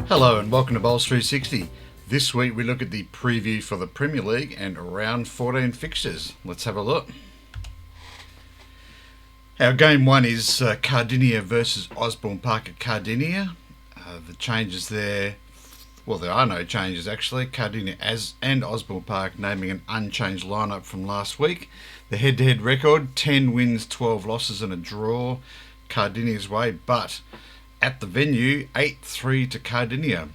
Hello and welcome to Bowls 360. This week we look at the preview for the Premier League and round 14 fixtures. Let's have a look. Our game one is Cardinia versus Osborne Park at Cardinia. The changes there, well, there are no changes actually. Cardinia and Osborne Park naming an unchanged lineup from last week. The head-to-head record, 10 wins, 12 losses and a draw Cardinia's way, but at the venue, 8-3 to Cardinia.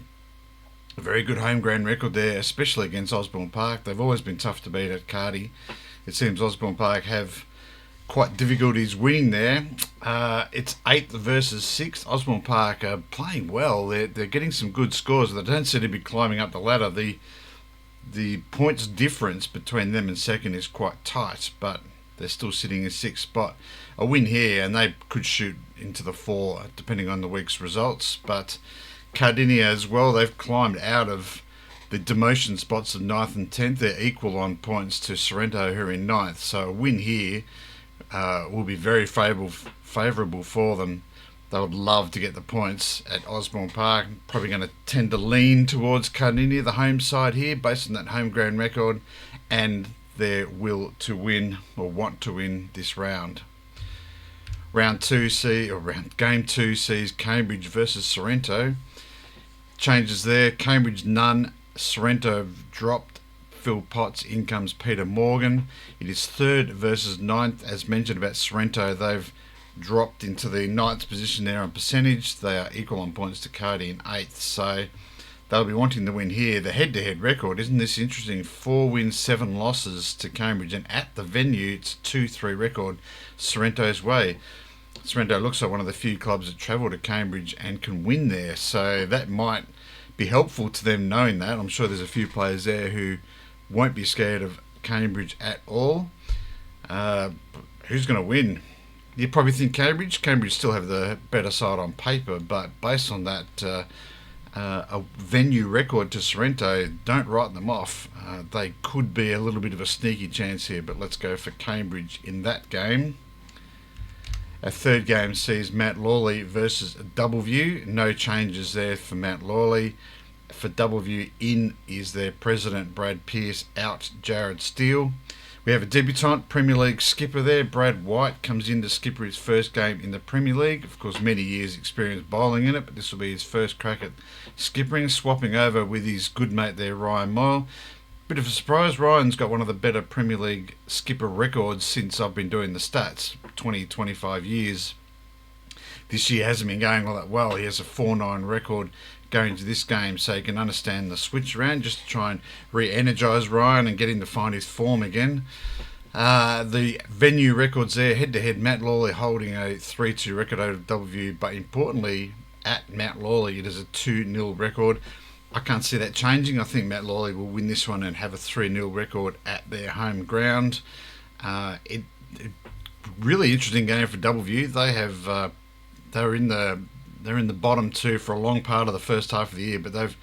A very good home ground record there, especially against Osborne Park. They've always been tough to beat at Cardi. It seems Osborne Park have quite difficulties winning there. It's 8th versus 6th. Osborne Park are playing well. They're getting some good scores. They don't seem to be climbing up the ladder. The points difference between them and second is quite tight, but they're still sitting in 6th spot. A win here and they could shoot into the 4 depending on the week's results. But Cardinia as well, they've climbed out of the demotion spots of 9th and 10th. They're equal on points to Sorrento, who are in 9th. So a win here will be very favourable for them. They would love to get the points at Osborne Park. Probably going to tend to lean towards Cardinia, the home side here, based on that home ground record and their will to win or want to win this round. Game 2 sees Cambridge versus Sorrento. Changes there. Cambridge none. Sorrento have dropped Phil Potts. In comes Peter Morgan. It is 3rd versus 9th. As mentioned about Sorrento, they've dropped into the 9th position there on percentage. They are equal on points to Cardi in 8th. So they'll be wanting to win here. The head-to-head record, isn't this interesting? 4 wins, 7 losses to Cambridge. And at the venue, it's 2-3 record Sorrento's way. Sorrento looks like one of the few clubs that travel to Cambridge and can win there. So that might be helpful to them knowing that. I'm sure there's a few players there who won't be scared of Cambridge at all. Who's going to win? You probably think Cambridge. Cambridge still have the better side on paper, but based on that a venue record to Sorrento, don't write them off. They could be a little bit of a sneaky chance here, but let's go for Cambridge in that game. Our third game sees Mount Lawley versus Doubleview. No changes there for Mount Lawley. For Doubleview, in is their president, Brad Pearce, out, Jared Steele. We have a debutant Premier League skipper there. Brad White comes in to skipper his first game in the Premier League. Of course, many years experience bowling in it, but this will be his first crack at skippering, swapping over with his good mate there, Ryan Moyle. Bit of a surprise, Ryan's got one of the better Premier League skipper records since I've been doing the stats, 20-25 years. This year hasn't been going all that well. He has a 4-9 record going to this game, so you can understand the switch around just to try and re-energise Ryan and get him to find his form again. The venue records there, head-to-head, Mount Lawley holding a 3-2 record over Doubleview, but importantly, at Mount Lawley, it is a 2-0 record. I can't see that changing. I think Mount Lawley will win this one and have a 3-0 record at their home ground. It really interesting game for Doubleview. They have they're in the bottom 2 for a long part of the first half of the year, but they've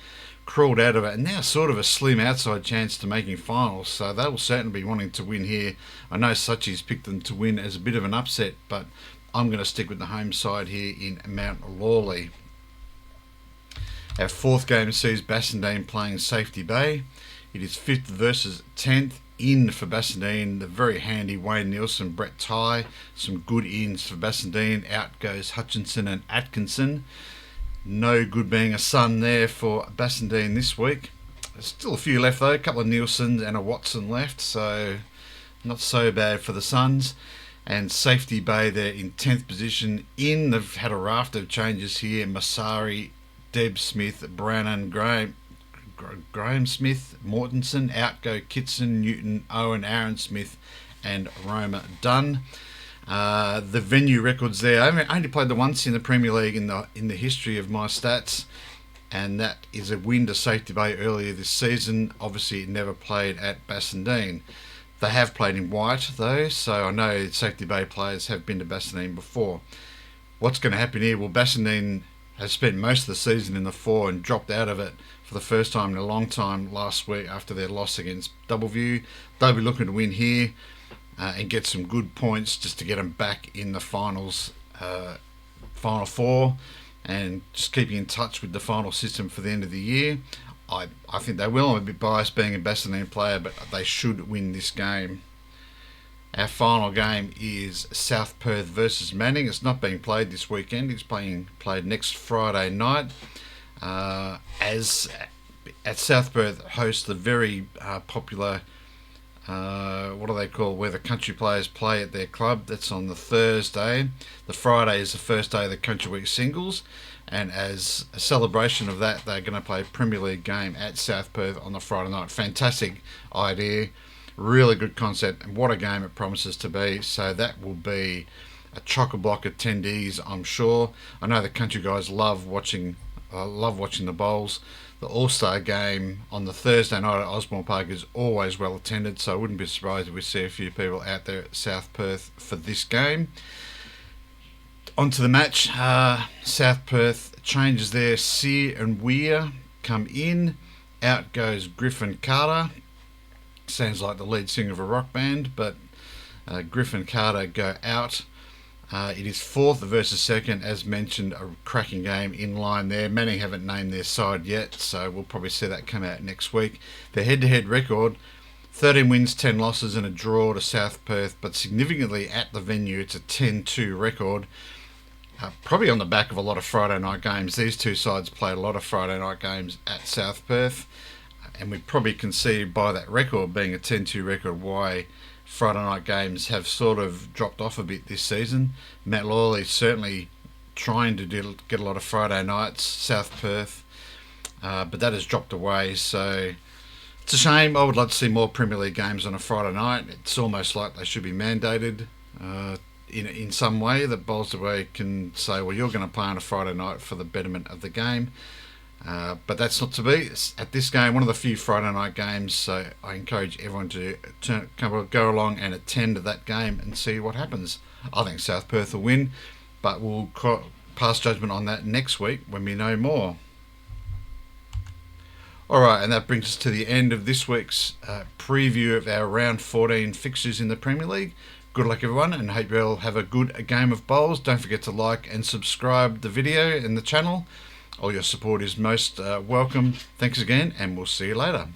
crawled out of it and now sort of a slim outside chance to making finals. So they will certainly be wanting to win here. I know Suchi's picked them to win as a bit of an upset, but I'm going to stick with the home side here in Mount Lawley. Our fourth game sees Bassendean playing Safety Bay. It is 5th versus 10th. In for Bassendean, the very handy Wayne Nielsen, Brett Tye. Some good ins for Bassendean. Out goes Hutchinson and Atkinson. No good being a son there for Bassendean this week. There's still a few left though. A couple of Nielsens and a Watson left, so not so bad for the Suns. And Safety Bay, they're in 10th position. In, they've had a raft of changes here. Masari, Deb Smith, Brannan, Graham Smith, Mortensen. Out go Kitson, Newton, Owen, Aaron Smith and Roma Dunn. The venue records there, I only played the once in the Premier League in the history of my stats, and that is a win to Safety Bay earlier this season. Obviously it never played at Bassendean. They have played in white though, so I know Safety Bay players have been to Bassendean before. What's going to happen here? Well, Bassendean has spent most of the season in the 4 and dropped out of it for the first time in a long time last week after their loss against Doubleview. They'll be looking to win here and get some good points just to get them back in the finals, Final 4. and just keeping in touch with the final system for the end of the year. I think they will. I'm a bit biased being a Basildon player, but they should win this game. Our final game is South Perth versus Manning. It's not being played this weekend. It's played next Friday night. As at South Perth hosts the very popular, what do they call, where the country players play at their club. That's on the Thursday. The Friday is the first day of the Country Week singles. And as a celebration of that, they're going to play a Premier League game at South Perth on the Friday night. Fantastic idea. Really good concept, and what a game it promises to be. So that will be a chock-a-block attendees, I'm sure. I know the country guys love watching the bowls. The All-Star game on the Thursday night at Osborne Park is always well attended, so I wouldn't be surprised if we see a few people out there at South Perth for this game. On to the match. South Perth changes there. Sear and Weir come in. Out goes Griffin Carter. Sounds like the lead singer of a rock band, but Griffin Carter go out. It is fourth versus second, as mentioned, a cracking game in line there. Manning haven't named their side yet, so we'll probably see that come out next week. Their head-to-head record, 13 wins, 10 losses and a draw to South Perth, but significantly at the venue, it's a 10-2 record. Probably on the back of a lot of Friday night games. These two sides play a lot of Friday night games at South Perth. And we probably can see by that record being a 10-2 record why Friday night games have sort of dropped off a bit this season. Matt Lawley's certainly trying to get a lot of Friday nights, South Perth, but that has dropped away. So it's a shame. I would like to see more Premier League games on a Friday night. It's almost like they should be mandated in some way, that Bowlsaway can say, well, you're going to play on a Friday night for the betterment of the game. But that's not to be. At this game, one of the few Friday night games, so I encourage everyone to go along and attend that game and see what happens. I think South Perth will win, but we'll pass judgment on that next week when we know more. Alright, and that brings us to the end of this week's preview of our round 14 fixtures in the Premier League. Good luck everyone, and hope you all have a good game of bowls. Don't forget to like and subscribe the video and the channel. All your support is most welcome. Thanks again, and we'll see you later.